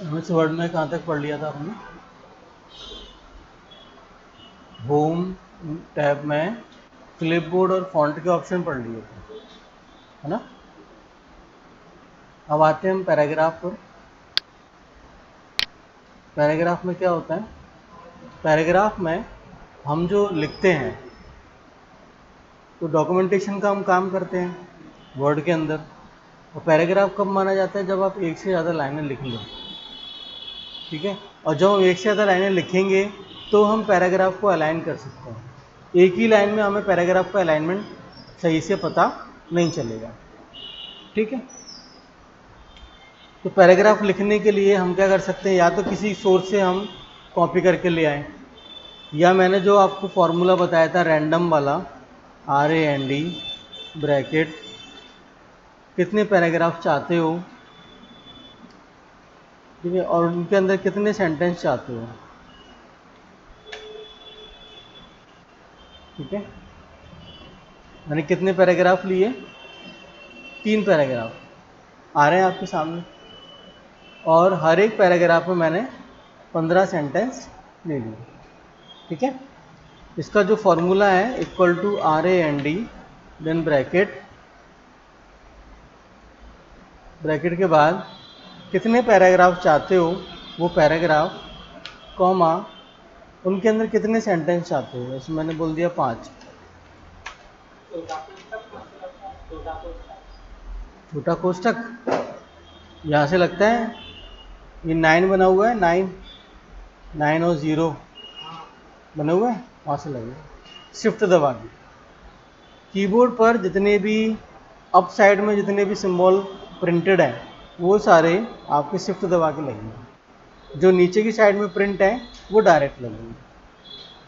MS word में कहाँ तक पढ़ लिया था आपने? होम टैब में क्लिपबोर्ड और फॉन्ट के ऑप्शन पढ़ लिए थे, है ना। अब आते हैं हम पैराग्राफ पर। पैराग्राफ में क्या होता है? पैराग्राफ में हम जो लिखते हैं तो डॉक्यूमेंटेशन का हम काम करते हैं वर्ड के अंदर। और पैराग्राफ कब माना जाता है? जब आप एक से ज़्यादा लाइनें लिख लो, ठीक है। और जब हम एक से ज़्यादा लाइनें लिखेंगे तो हम पैराग्राफ को अलाइन कर सकते हैं। एक ही लाइन में हमें पैराग्राफ का अलाइनमेंट सही से पता नहीं चलेगा, ठीक है। तो पैराग्राफ लिखने के लिए हम क्या कर सकते हैं? या तो किसी सोर्स से हम कॉपी करके ले आएँ, या मैंने जो आपको फॉर्मूला बताया था रैंडम वाला, RAND ब्रैकेट कितने पैराग्राफ चाहते हो, ठीक है, और उनके अंदर कितने सेंटेंस चाहते हो, ठीक है। मैंने कितने पैराग्राफ लिए? 3 पैराग्राफ आ रहे हैं आपके सामने, और हर एक पैराग्राफ में मैंने 15 सेंटेंस ले लिए, ठीक है। इसका जो फॉर्मूला है equal to RAND then bracket के बाद कितने पैराग्राफ चाहते हो वो पैराग्राफ, कॉमा उनके अंदर कितने सेंटेंस चाहते हो, जैसे मैंने बोल दिया 5। छोटा कोष्ठक यहाँ से लगता है, ये 9 बना हुआ है, 9 और 0 बने हुए हैं, वहाँ से लगेगा। शिफ्ट दबा के कीबोर्ड पर जितने भी अप साइड में जितने भी सिंबल प्रिंटेड हैं वो सारे आपके शिफ्ट दबा के लगेंगे। जो नीचे की साइड में प्रिंट है वो डायरेक्ट लगेंगे,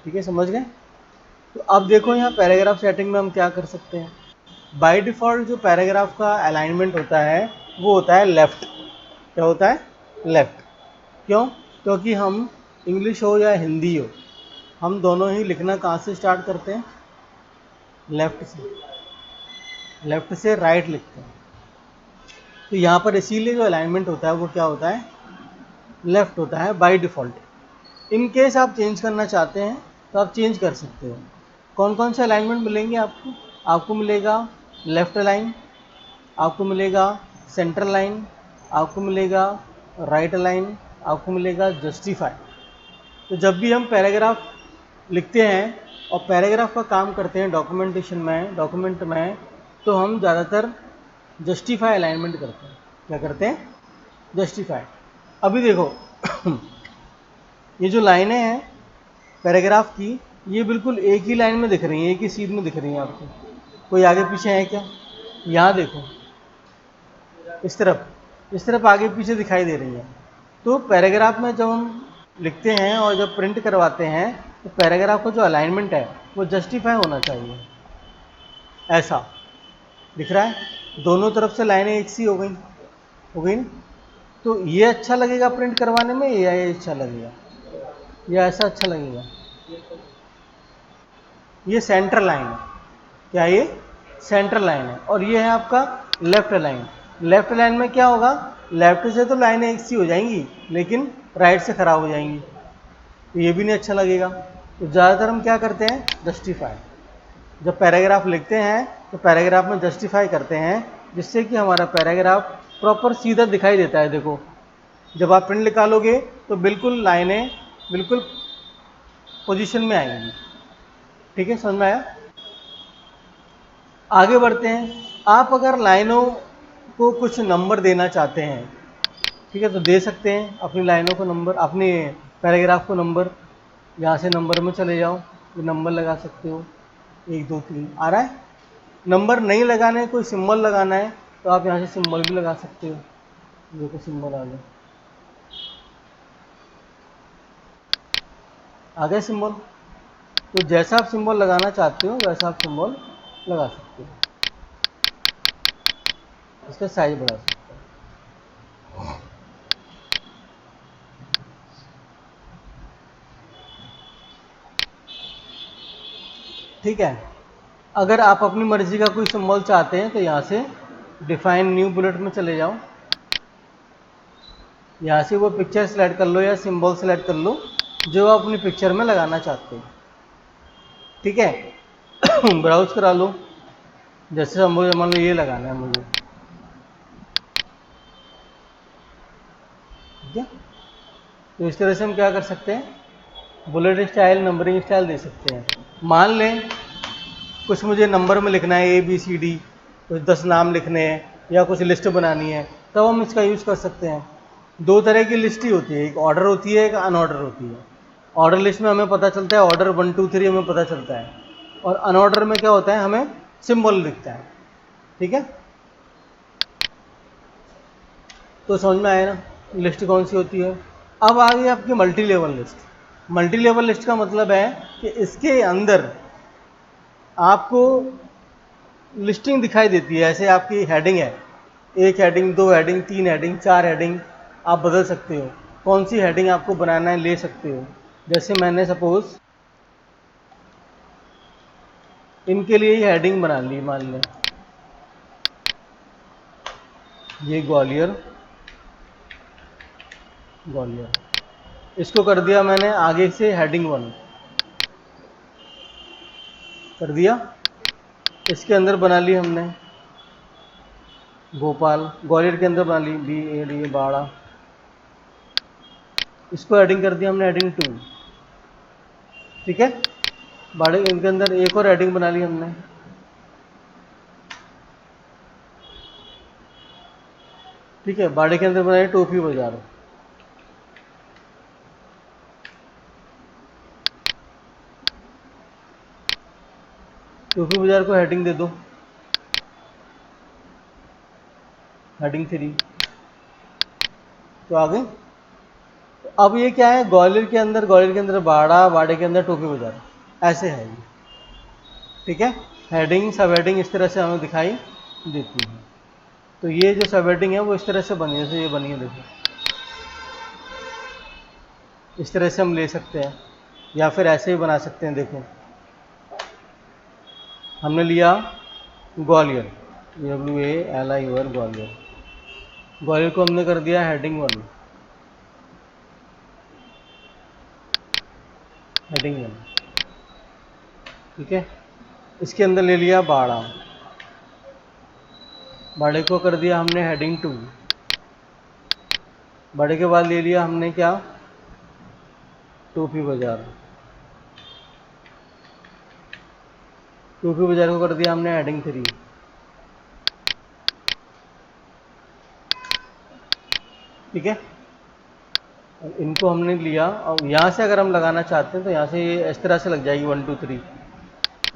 ठीक है, समझ गए। तो अब देखो यहाँ पैराग्राफ सेटिंग में हम क्या कर सकते हैं। बाय डिफ़ॉल्ट जो पैराग्राफ का अलाइनमेंट होता है वो होता है लेफ़्ट। क्या होता है? लेफ़्ट। क्यों? क्योंकि हम इंग्लिश हो या हिंदी हो, हम दोनों ही लिखना कहाँ से स्टार्ट करते हैं? लेफ़्ट से। लेफ़्ट से राइट लिखते हैं। तो यहाँ पर इसीलिए जो अलाइनमेंट होता है वो क्या होता है? लेफ़्ट होता है बाय डिफ़ॉल्ट। इन केस आप चेंज करना चाहते हैं तो आप चेंज कर सकते हो। कौन कौन से अलाइनमेंट मिलेंगे आपको? आपको मिलेगा लेफ़्ट अलाइन, आपको मिलेगा सेंटर लाइन, आपको मिलेगा राइट अलाइन, आपको मिलेगा जस्टिफाई। तो जब भी हम पैराग्राफ लिखते हैं और पैराग्राफ का काम करते हैं डॉक्यूमेंटेशन में, डॉक्यूमेंट में, तो हम ज़्यादातर जस्टिफाई अलाइनमेंट करते हैं। क्या करते हैं? जस्टिफाई। अभी देखो ये जो लाइनें हैं पैराग्राफ की, ये बिल्कुल एक ही लाइन में दिख रही हैं, एक ही सीध में दिख रही हैं आपको। कोई आगे पीछे है क्या? यहाँ देखो, इस तरफ आगे पीछे दिखाई दे रही है। तो पैराग्राफ में जब हम लिखते हैं और जब प्रिंट करवाते हैं तो पैराग्राफ का जो अलाइनमेंट है वो जस्टिफाई होना चाहिए। ऐसा दिख रहा है, दोनों तरफ से लाइनें एक सी हो गई ना। तो ये अच्छा लगेगा प्रिंट करवाने में, या ये अच्छा लगेगा, या ऐसा अच्छा लगेगा? ये सेंटर लाइन है। क्या ये? सेंटर लाइन है। और ये है आपका लेफ्ट लाइन। लेफ्ट लाइन में क्या होगा? लेफ्ट से तो लाइनें एक सी हो जाएंगी लेकिन राइट से खराब हो जाएंगी, तो ये भी नहीं अच्छा लगेगा। तो ज़्यादातर हम क्या करते हैं? जस्टिफाई। जब पैराग्राफ लिखते हैं तो पैराग्राफ में जस्टिफाई करते हैं, जिससे कि हमारा पैराग्राफ प्रॉपर सीधा दिखाई देता है। देखो, जब आप प्रिंट निकालोगे तो बिल्कुल लाइनें बिल्कुल पोजीशन में आएंगी, ठीक है, समझ में आया। आगे बढ़ते हैं। आप अगर लाइनों को कुछ नंबर देना चाहते हैं, ठीक है, तो दे सकते हैं अपनी लाइनों को नंबर, अपने पैराग्राफ को नंबर। यहाँ से नंबर में चले जाओ, ये नंबर लगा सकते हो, 1 2 3 आ रहा है। नंबर नहीं लगाने, कोई सिंबल लगाना है तो आप यहाँ से सिंबल भी लगा सकते हो। देखो सिंबल आ गए सिंबल। तो जैसा आप सिंबल लगाना चाहते हो वैसा आप सिंबल लगा सकते हो। इसका साइज बढ़ा सकते हो। ठीक है। अगर आप अपनी मर्जी का कोई सिंबल चाहते हैं तो यहाँ से डिफाइन न्यू बुलेट में चले जाओ। यहाँ से वो पिक्चर सेलेक्ट कर लो या सिंबल सेलेक्ट कर लो जो आप अपनी पिक्चर में लगाना चाहते हो, ठीक है। ब्राउज करा लो, जैसे मान लो ये लगाना है मुझे, ठीक है। तो इस तरह से हम क्या कर सकते हैं, बुलेट स्टाइल, नंबरिंग स्टाइल दे सकते हैं। मान लें कुछ मुझे नंबर में लिखना है ABCD, कुछ 10 नाम लिखने हैं या कुछ लिस्ट बनानी है, तब हम इसका यूज़ कर सकते हैं। दो तरह की लिस्ट ही होती है, एक ऑर्डर होती है, एक अनऑर्डर होती है। ऑर्डर लिस्ट में हमें पता चलता है ऑर्डर 1 2 3 हमें पता चलता है, और अनऑर्डर में क्या होता है, हमें सिंबल दिखता है, ठीक है। तो समझ में आया ना लिस्ट कौन सी होती है। अब आ गई आपकी multi level list. Multi level list का मतलब है कि इसके अंदर आपको लिस्टिंग दिखाई देती है। ऐसे आपकी हेडिंग है, एक हेडिंग, दो हेडिंग, तीन हेडिंग, चार हेडिंग, आप बदल सकते हो। कौन सी हेडिंग आपको बनाना है ले सकते हो। जैसे मैंने सपोज इनके लिए ही हेडिंग बना ली, मान लें ये ग्वालियर, ग्वालियर, इसको कर दिया मैंने आगे से हेडिंग 1 कर दिया। इसके अंदर बना ली हमने भोपाल, ग्वालियर के अंदर बना ली BAD बाड़ा, इसको हेडिंग कर दिया हमने हेडिंग 2, ठीक है। बाड़े इनके अंदर एक और हेडिंग बना ली हमने, ठीक है। बाड़े के अंदर बनाई टोपी बाजार, टोपी बाजार को हेडिंग दे दो हेडिंग 3, तो आ गई। अब ये क्या है, ग्वालियर के अंदर बाड़ा, बाड़े के अंदर टोपी बाजार, ऐसे है ये, ठीक है। हेडिंग सब हेडिंग इस तरह से हमें दिखाई देती है। तो ये जो सब हेडिंग है वो इस तरह से बनी है, जैसे ये बनी है, देखो इस तरह से हम ले सकते हैं, या फिर ऐसे ही बना सकते हैं। देखो हमने लिया ग्वालियर, GWALIOR ग्वालियर, ग्वालियर को हमने कर दिया हेडिंग 1, हेडिंग 1, ठीक है। इसके अंदर ले लिया बाड़ा, बाड़े को कर दिया हमने हेडिंग 2, बाड़े के बाद ले लिया हमने क्या, टोपी बाजार, टोपी बाजार को कर दिया हमने हेडिंग 3, ठीक है। इनको हमने लिया, और यहाँ से अगर हम लगाना चाहते हैं तो यहाँ से ये इस तरह से लग जाएगी 1 2 3,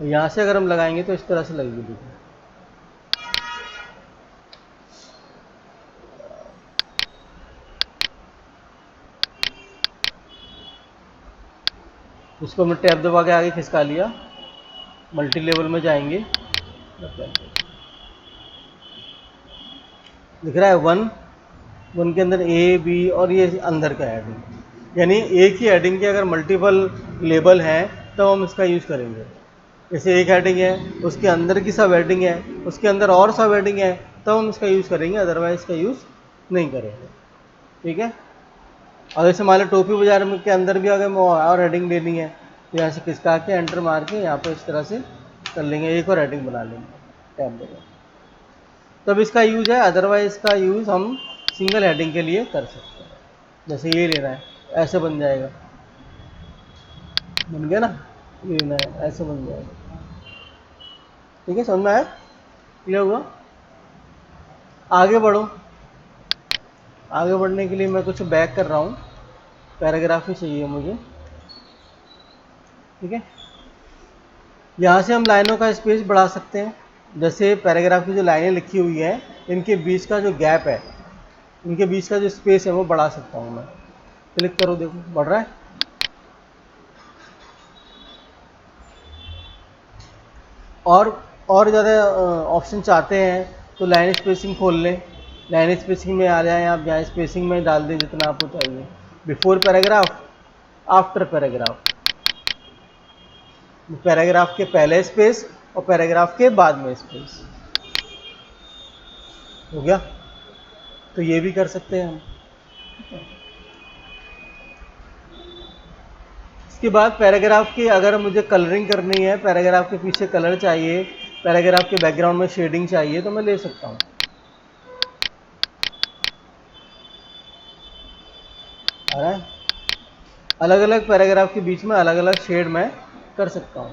यहाँ से अगर हम लगाएंगे तो इस तरह से लगेगी, देखो इसको हमने टैब दबा के आगे खिसका लिया, मल्टी लेवल में जाएंगे, दिख रहा है 1 के अंदर A B और ये अंदर का हेडिंग, यानी एक ही हेडिंग के अगर मल्टीपल लेबल हैं तो हम इसका यूज़ करेंगे। जैसे एक हेडिंग है उसके अंदर की सब हेडिंग है, उसके अंदर और सब हेडिंग है, तब हम इसका यूज़ करेंगे, अदरवाइज इसका यूज़ नहीं करेंगे, ठीक है। और जैसे मान लो टोपी बाजार में के अंदर भी अगर और हेडिंग लेनी है तो यहाँ से खिसका के एंटर मार के यहाँ पर इस तरह से कर लेंगे, एक और हेडिंग बना लेंगे टैब में, तब इसका यूज़ है। अदरवाइज इसका यूज़ हम सिंगल हेडिंग के लिए कर सकते हैं। जैसे ये लेना है ऐसे बन जाएगा, बन गया ना, ये लेना है ऐसे बन जाएगा, ठीक है। समझ में आया, क्लियर हुआ। आगे बढ़ो, आगे बढ़ने के लिए मैं कुछ बैक कर रहा हूँ, पैराग्राफ ही चाहिए मुझे, ठीक है। यहाँ से हम लाइनों का स्पेस बढ़ा सकते हैं। जैसे पैराग्राफ की जो लाइनें लिखी हुई है इनके बीच का जो गैप है, इनके बीच का जो स्पेस है वो बढ़ा सकता हूँ मैं। क्लिक करो, देखो बढ़ रहा है। और ज़्यादा ऑप्शन चाहते हैं तो लाइन स्पेसिंग खोल लें, लाइन स्पेसिंग में आ जाएं आप, यहाँ स्पेसिंग में डाल दें जितना आपको चाहिए, before paragraph, after paragraph, paragraph के पहले स्पेस और पैराग्राफ के बाद में स्पेस, हो गया। तो ये भी कर सकते हैं हम, इसके बाद पैराग्राफ की अगर मुझे कलरिंग करनी है, पैराग्राफ के पीछे कलर चाहिए, पैराग्राफ के बैकग्राउंड में शेडिंग चाहिए, तो मैं ले सकता हूँ। आ रहा है? अलग अलग पैराग्राफ के बीच में अलग अलग शेड मैं कर सकता हूँ।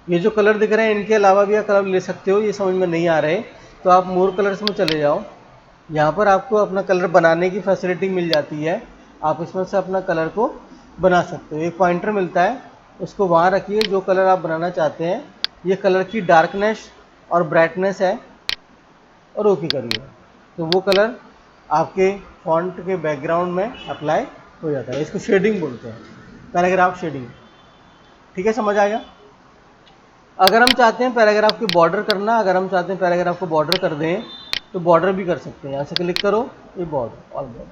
ये जो कलर दिख रहे हैं इनके अलावा भी आप कलर ले सकते हो, ये समझ में नहीं आ रहे तो आप मोर कलर्स में चले जाओ। यहाँ पर आपको अपना कलर बनाने की फैसिलिटी मिल जाती है, आप इसमें से अपना कलर को बना सकते हो। एक पॉइंटर मिलता है, उसको वहाँ रखिए, जो कलर आप बनाना चाहते हैं। ये कलर की डार्कनेस और ब्राइटनेस है और ओके करिए, तो वो कलर आपके फॉन्ट के बैकग्राउंड में अप्लाई हो जाता है। इसको शेडिंग बोलते हैं, पैराग्राफ शेडिंग। ठीक है, समझ आएगा? अगर हम चाहते हैं पैराग्राफ की बॉर्डर करना, अगर हम चाहते हैं पैराग्राफ को बॉर्डर कर दें तो बॉर्डर भी कर सकते हैं। यहाँ से क्लिक करो, ये बॉर्डर, ऑल बॉर्डर,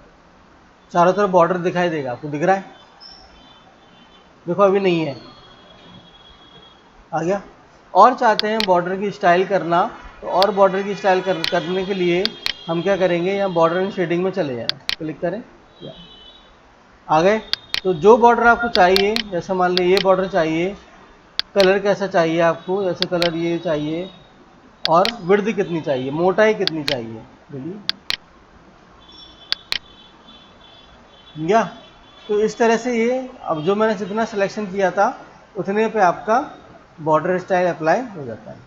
चारों तरफ बॉर्डर दिखाई देगा, आपको दिख रहा है? देखो अभी नहीं है, आ गया। और चाहते हैं बॉर्डर की स्टाइल करना, तो और बॉर्डर की स्टाइल करने के लिए हम क्या करेंगे, यहाँ बॉर्डर एंड शेडिंग में चले जाए, क्लिक करें, आ गए। तो जो बॉर्डर आपको चाहिए, जैसे मान लीजिए ये बॉर्डर चाहिए, कलर कैसा चाहिए आपको, जैसे कलर ये चाहिए, और विड्थ कितनी चाहिए, मोटाई कितनी चाहिए, बोलिए या। तो इस तरह से ये, अब जो मैंने जितना सिलेक्शन किया था उतने पे आपका बॉर्डर स्टाइल अप्लाई हो जाता है।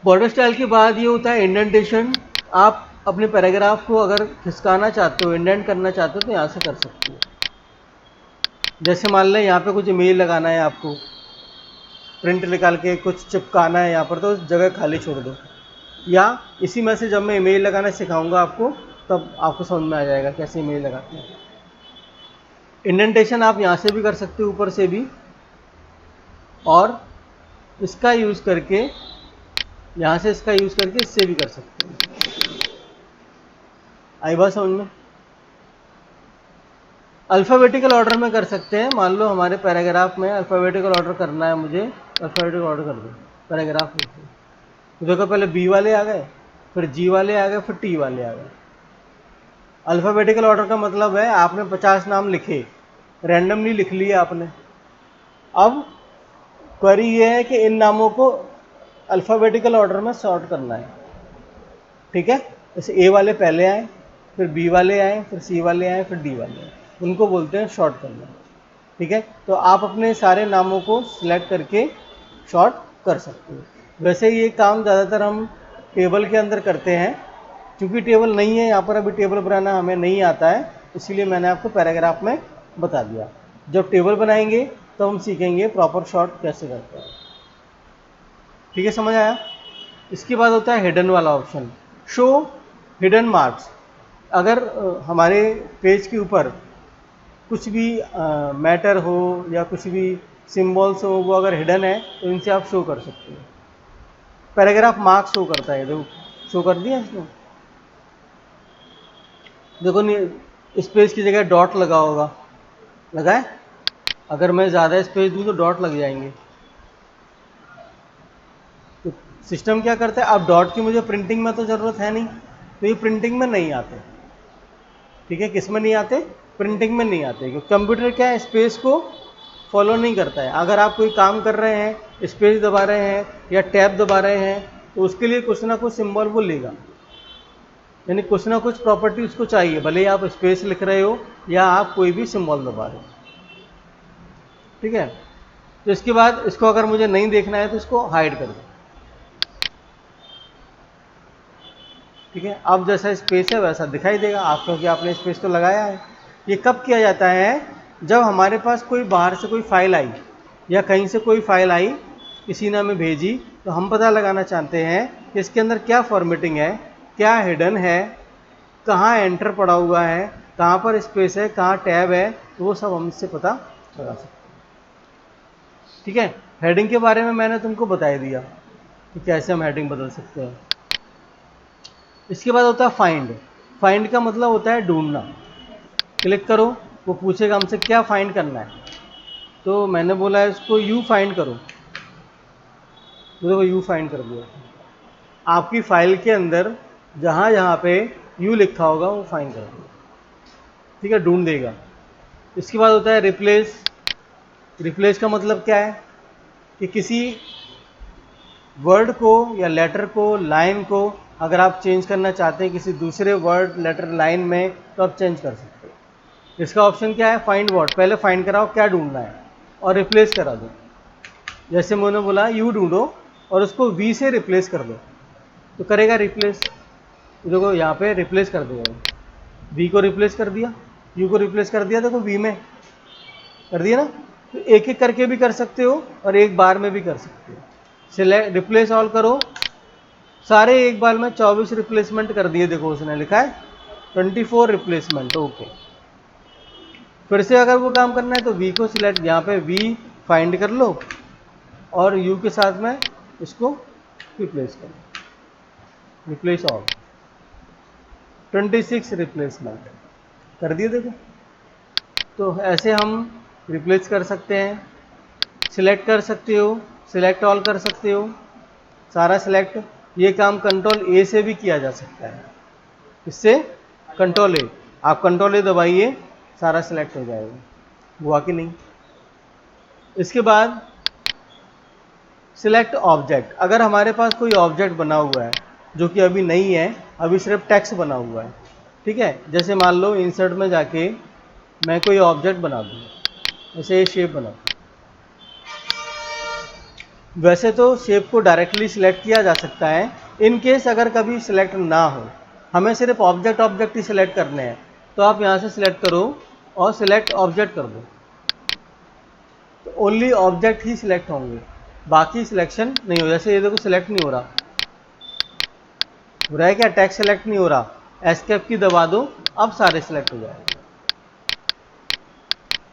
बॉर्डर स्टाइल के बाद ये होता है इंडेंटेशन। आप अपने पैराग्राफ को अगर खिसकाना चाहते हो, इंडेंट करना चाहते हो, तो यहाँ से कर सकते हो। जैसे मान लें यहाँ पे कुछ इमेज लगाना है आपको, प्रिंट निकाल के कुछ चिपकाना है यहाँ पर, तो जगह खाली छोड़ दो। या इसी में से जब मैं इमेज लगाना सिखाऊंगा आपको, तब आपको समझ में आ जाएगा कैसे इमेज लगाते हैं। इंडेंटेशन आप यहाँ से भी कर सकते हो, ऊपर से भी, और इसका यूज़ करके, यहाँ से इसका यूज़ करके इससे भी कर सकते हैं। आई बात समझ में? अल्फ़ाबेटिकल ऑर्डर में कर सकते हैं। मान लो हमारे पैराग्राफ में अल्फ़ाबेटिकल ऑर्डर करना है मुझे, अल्फ़ाबेटिकल ऑर्डर कर दो पैराग्राफ में। तो देखो पहले बी वाले आ गए, फिर जी वाले आ गए, फिर टी वाले आ गए। अल्फ़ाबेटिकल ऑर्डर का मतलब है आपने 50 नाम लिखे, रैंडमली लिख लिए आपने। अब क्वेरी ये है कि इन नामों को अल्फ़ाबेटिकल ऑर्डर में सॉर्ट करना है। ठीक है, जैसे ए वाले पहले आए, फिर बी वाले आए, फिर सी वाले आए, फिर डी वाले आए, उनको बोलते हैं शॉर्ट करना। ठीक है, तो आप अपने सारे नामों को सिलेक्ट करके शॉर्ट कर सकते हो। वैसे ये काम ज़्यादातर हम टेबल के अंदर करते हैं, क्योंकि टेबल नहीं है यहाँ पर, अभी टेबल बनाना हमें नहीं आता है, इसीलिए मैंने आपको पैराग्राफ में बता दिया। जब टेबल बनाएंगे तो हम सीखेंगे प्रॉपर शॉर्ट कैसे करते हैं। ठीक है, समझ आया? इसके बाद होता है हिडन वाला ऑप्शन, शो हिडन मार्क्स। अगर हमारे पेज के ऊपर कुछ भी मैटर हो या कुछ भी सिंबल्स हो, वो अगर हिडन है तो इनसे आप शो कर सकते हो। पैराग्राफ मार्क्स शो करता है, देखो शो कर दिया इसने। देखो नहीं, स्पेस की जगह डॉट लगा होगा, लगा है? अगर मैं ज़्यादा स्पेस दूँ तो डॉट लग जाएंगे। तो सिस्टम क्या करता है, अब डॉट की मुझे प्रिंटिंग में तो ज़रूरत है नहीं, तो ये प्रिंटिंग में नहीं आते। ठीक है, किस में नहीं आते? प्रिंटिंग में नहीं आते, क्योंकि कंप्यूटर क्या है, स्पेस को फॉलो नहीं करता है। अगर आप कोई काम कर रहे हैं, स्पेस दबा रहे हैं या टैब दबा रहे हैं, तो उसके लिए कुछ ना कुछ सिंबल वो लेगा, यानी कुछ ना कुछ प्रॉपर्टी उसको चाहिए, भले ही आप स्पेस लिख रहे हो या आप कोई भी सिंबल दबा रहे हो। ठीक है, तो इसके बाद इसको अगर मुझे नहीं देखना है तो इसको हाइड कर दो। ठीक है, अब जैसा स्पेस है वैसा दिखाई देगा आप, क्योंकि आपने स्पेस तो लगाया है। ये कब किया जाता है? जब हमारे पास कोई बाहर से कोई फाइल आई या कहीं से कोई फाइल आई, किसी ने हमें भेजी, तो हम पता लगाना चाहते हैं कि इसके अंदर क्या फॉर्मेटिंग है, क्या हिडन है, कहाँ एंटर पड़ा हुआ है, कहाँ पर स्पेस है, कहाँ टैब है, तो वो सब हम इससे पता लगा सकते हैं। ठीक है, हेडिंग के बारे में मैंने तुमको बता ही दिया कि कैसे हम हेडिंग बदल सकते हैं। इसके बाद होता है फाइंड। फाइंड का मतलब होता है ढूंढना। क्लिक करो, वो पूछेगा हमसे क्या फाइंड करना है। तो मैंने बोला इसको यू फाइंड करो, तो देखो यू फाइंड कर दिया। आपकी फाइल के अंदर जहाँ जहाँ पे यू लिखा होगा वो फाइंड कर देगा, ठीक है, ढूंढ देगा। इसके बाद होता है रिप्लेस। रिप्लेस का मतलब क्या है कि किसी वर्ड को या लेटर को, लाइन को अगर आप चेंज करना चाहते हैं किसी दूसरे वर्ड, लेटर, लाइन में, तो आप चेंज कर सकते हो। इसका ऑप्शन क्या है, फाइंड वर्ड। पहले फाइंड कराओ क्या ढूंढना है और रिप्लेस करा दो। जैसे मैंने बोला यू ढूंढो और उसको वी से रिप्लेस कर दो, तो करेगा रिप्लेस। देखो यहाँ पे रिप्लेस कर देगा, वी को रिप्लेस कर दिया, यू को रिप्लेस कर दिया, देखो वी में कर दिया ना। तो एक एक करके भी कर सकते हो और एक बार में भी कर सकते हो। सिलेक्ट, रिप्लेस ऑल करो, सारे एक बार में 24 रिप्लेसमेंट कर दिए। देखो उसने लिखा है 24 रिप्लेसमेंट, ओके। फिर से अगर वो काम करना है तो वी को सिलेक्ट, यहाँ पे वी फाइंड कर लो और यू के साथ में इसको रिप्लेस करो, रिप्लेस ऑल, 26 रिप्लेसमेंट कर दिए। देखो तो ऐसे हम रिप्लेस कर सकते हैं, सिलेक्ट कर सकते हो, सिलेक्ट ऑल कर सकते हो, सारा सिलेक्ट। ये काम कंट्रोल ए से भी किया जा सकता है। इससे कंट्रोल ए, आप कंट्रोल ए दबाइए, सारा सिलेक्ट हो जाएगा। हुआ कि नहीं? इसके बाद सिलेक्ट ऑब्जेक्ट। अगर हमारे पास कोई ऑब्जेक्ट बना हुआ है जो कि अभी नहीं है, अभी सिर्फ टेक्स्ट बना हुआ है, ठीक है। जैसे मान लो इंसर्ट में जाके मैं कोई ऑब्जेक्ट बना दूँ, जैसे ये शेप बना दूँ। वैसे तो शेप को डायरेक्टली सिलेक्ट किया जा सकता है, इन केस अगर कभी सिलेक्ट ना हो, हमें सिर्फ ऑब्जेक्ट ऑब्जेक्ट ही सिलेक्ट करने हैं, तो आप यहाँ से सिलेक्ट करो और सिलेक्ट ऑब्जेक्ट कर दो, तो ओनली ऑब्जेक्ट ही सिलेक्ट होंगे, बाकी सिलेक्शन नहीं हो। जैसे ये देखो सिलेक्ट नहीं हो रहा, हो रहा है क्या, टेक्स्ट सिलेक्ट नहीं हो रहा, एस्केप की दबा दो, अब सारे सिलेक्ट हो जाएंगे।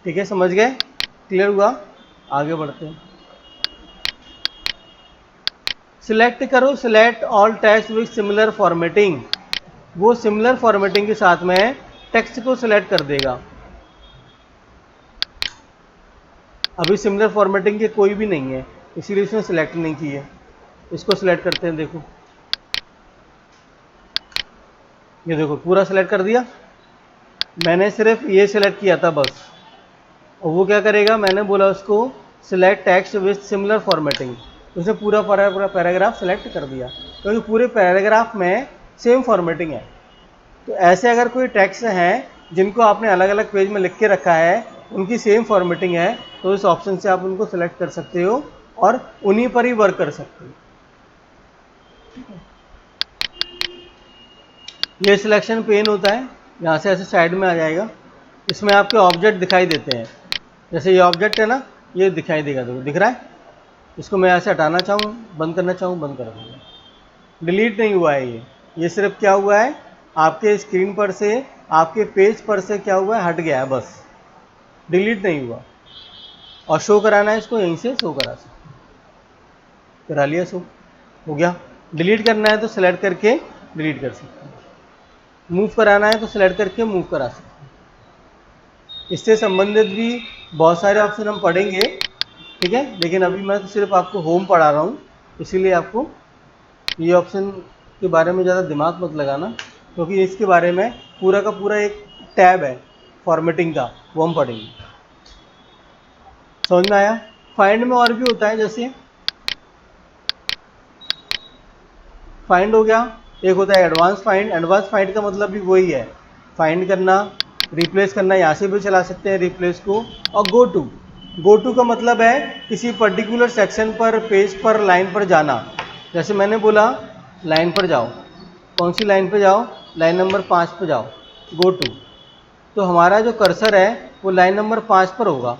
ठीक है, समझ गए? क्लियर हुआ? आगे बढ़ते हैं। सिलेक्ट करो, select all text with similar formatting. वो सिमिलर फॉर्मेटिंग के साथ में टेक्स्ट को सिलेक्ट कर देगा। अभी सिमिलर फॉर्मेटिंग के कोई भी नहीं है, इसीलिए इसने सिलेक्ट नहीं की है। इसको सिलेक्ट करते हैं, देखो ये देखो पूरा सिलेक्ट कर दिया। मैंने सिर्फ ये सिलेक्ट किया था बस, और वो क्या करेगा, मैंने बोला उसको select text with similar formatting, उसने पूरा पूरा पैराग्राफ सिलेक्ट कर दिया, क्योंकि पूरे पैराग्राफ में सेम फॉर्मेटिंग है। तो ऐसे अगर कोई टेक्स्ट हैं जिनको आपने अलग अलग पेज में लिख के रखा है, उनकी सेम फॉर्मेटिंग है, तो इस ऑप्शन से आप उनको सिलेक्ट कर सकते हो और उन्हीं पर ही वर्क कर सकते हो। ये सिलेक्शन पेन होता है, यहाँ से ऐसे साइड में आ जाएगा। इसमें आपके ऑब्जेक्ट दिखाई देते हैं, जैसे ये ऑब्जेक्ट है ना, ये दिखाई देगा, देखो दिख रहा है। इसको मैं ऐसे हटाना चाहूँ, बंद करना चाहूँ, बंद कर दूँगा। डिलीट नहीं हुआ है ये सिर्फ क्या हुआ है, आपके स्क्रीन पर से, आपके पेज पर से क्या हुआ है, हट गया है बस, डिलीट नहीं हुआ। और शो कराना है इसको, यहीं से शो करा सकते, करा लिया, शो हो गया। डिलीट करना है तो सिलेक्ट करके डिलीट कर सकते हैं, मूव कराना है तो सिलेक्ट करके मूव करा सकते हैं। इससे संबंधित भी बहुत सारे ऑप्शन हम पढ़ेंगे, ठीक है, लेकिन अभी मैं तो सिर्फ आपको होम पढ़ा रहा हूँ, इसीलिए आपको ये ऑप्शन के बारे में ज़्यादा दिमाग मत लगाना, क्योंकि इसके बारे में पूरा का पूरा एक टैब है फॉर्मेटिंग का, वो हम पढ़ेंगे। समझ में आया? फाइंड में और भी होता है, जैसे फाइंड हो गया, एक होता है एडवांस फाइंड। एडवांस फाइंड का मतलब भी वही है, फाइंड करना, रिप्लेस करना, यहाँ से भी चला सकते हैं रिप्लेस को। और गो टू, गो टू का मतलब है किसी पर्टिकुलर सेक्शन पर, पेज पर, लाइन पर जाना। जैसे मैंने बोला लाइन पर जाओ, कौन सी लाइन पर जाओ, लाइन नंबर 5 पर जाओ, गो टू। तो हमारा जो कर्सर है वो लाइन नंबर 5 पर होगा,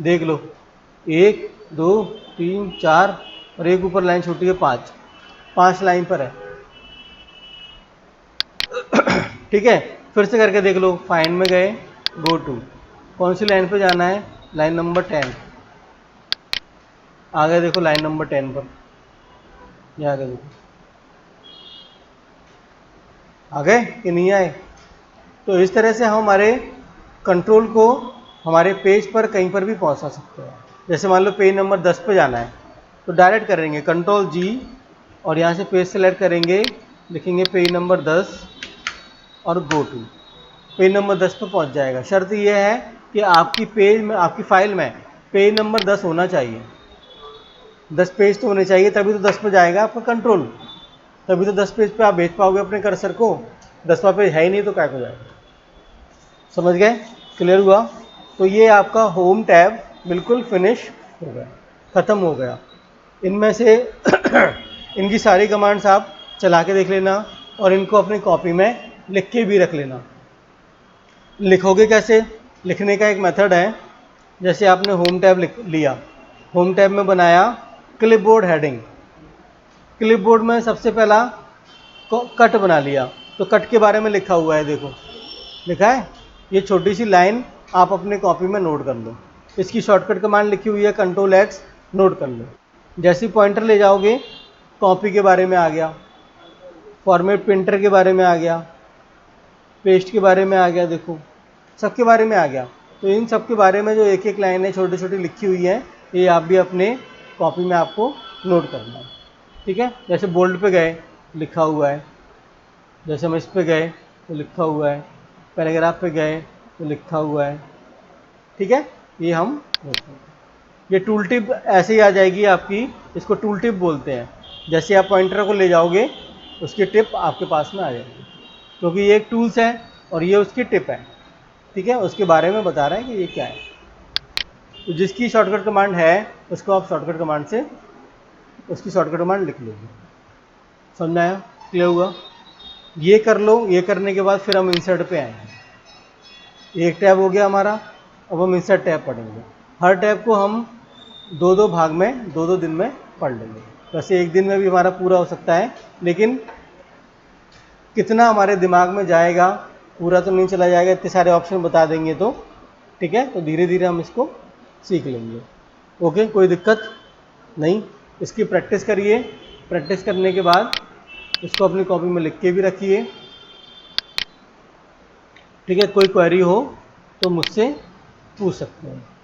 देख लो 1 2 3 4 और एक ऊपर लाइन छोटी है 5, 5 लाइन पर है। ठीक है, फिर से करके देख लो, फाइंड में गए, गो टू, कौन सी लाइन पे जाना है, लाइन नंबर 10, आ गए देखो लाइन नंबर 10 पर, ये आ गए देखो, आ गए कि नहीं आए? तो इस तरह से हम हमारे कंट्रोल को हमारे पेज पर कहीं पर भी पहुंचा सकते हैं। जैसे मान लो पेज नंबर 10 पे जाना है तो डायरेक्ट करेंगे कंट्रोल जी और यहाँ से पेज सेलेक्ट करेंगे, लिखेंगे पेज नंबर 10 और गो टू। पेज नंबर 10 पे पहुंच जाएगा। शर्त यह है कि आपकी पेज में, आपकी फाइल में पेज नंबर 10 होना चाहिए। 10 पेज तो होने चाहिए, तभी तो 10 पे जाएगा आपका कंट्रोल, तभी तो 10 पेज पे आप भेज पाओगे अपने कर्सर को। 10वां पेज है ही नहीं तो क्या हो जाएगा। समझ गए? क्लियर हुआ? तो ये आपका होम टैब बिल्कुल फिनिश हो गया, ख़त्म हो गया। इनमें से इनकी सारी कमांड्स आप चला के देख लेना और इनको अपनी कॉपी में लिख के भी रख लेना। लिखोगे कैसे? लिखने का एक मेथड है। जैसे आपने होम टैब लिया, होम टैब में बनाया क्लिपबोर्ड हेडिंग। क्लिपबोर्ड में सबसे पहला कट बना लिया, तो कट के बारे में लिखा हुआ है, देखो लिखा है। ये छोटी सी लाइन आप अपने कॉपी में नोट कर लो। इसकी शॉर्टकट कमांड लिखी हुई है कंट्रोल एक्स, नोट कर लो। जैसे ही पॉइंटर ले जाओगे कॉपी के बारे में आ गया, फॉर्मेट प्रिंटर के बारे में आ गया, पेस्ट के बारे में आ गया, देखो सबके बारे में आ गया। तो इन सब के बारे में जो एक एक लाइनें छोटी छोटी लिखी हुई है, ये आप भी अपने कॉपी में आपको नोट करना है। ठीक है? जैसे बोल्ड पे गए लिखा हुआ है, जैसे हम इस पे गए तो लिखा हुआ है, पैराग्राफ पे गए तो लिखा हुआ है। ठीक है? ये हम ये टूल टिप ऐसे ही आ जाएगी आपकी, इसको टूल टिप बोलते हैं। जैसे आप पॉइंटर को ले जाओगे उसकी टिप आपके पास में आ जाएगी, क्योंकि ये एक टूल्स है और ये उसकी टिप है। ठीक है? उसके बारे में बता रहा है कि ये क्या है। तो जिसकी शॉर्टकट कमांड है उसको आप शॉर्टकट कमांड से उसकी शॉर्टकट कमांड लिख लोगे। समझ में आया? क्लियर हुआ? ये कर लो। ये करने के बाद फिर हम इंसर्ट पे आएंगे। एक टैब हो गया हमारा, अब हम इंसर्ट टैब पढ़ेंगे। हर टैब को हम दो दो भाग में, दो दो दिन में पढ़ लेंगे। वैसे एक दिन में भी हमारा पूरा हो सकता है, लेकिन कितना हमारे दिमाग में जाएगा, पूरा तो नहीं चला जाएगा, इतने सारे ऑप्शन बता देंगे तो। ठीक है? तो धीरे धीरे हम इसको सीख लेंगे। ओके, कोई दिक्कत नहीं। इसकी प्रैक्टिस करिए। प्रैक्टिस करने के बाद इसको अपनी कॉपी में लिख के भी रखिए। ठीक है? कोई क्वेरी हो तो मुझसे पूछ सकते हैं।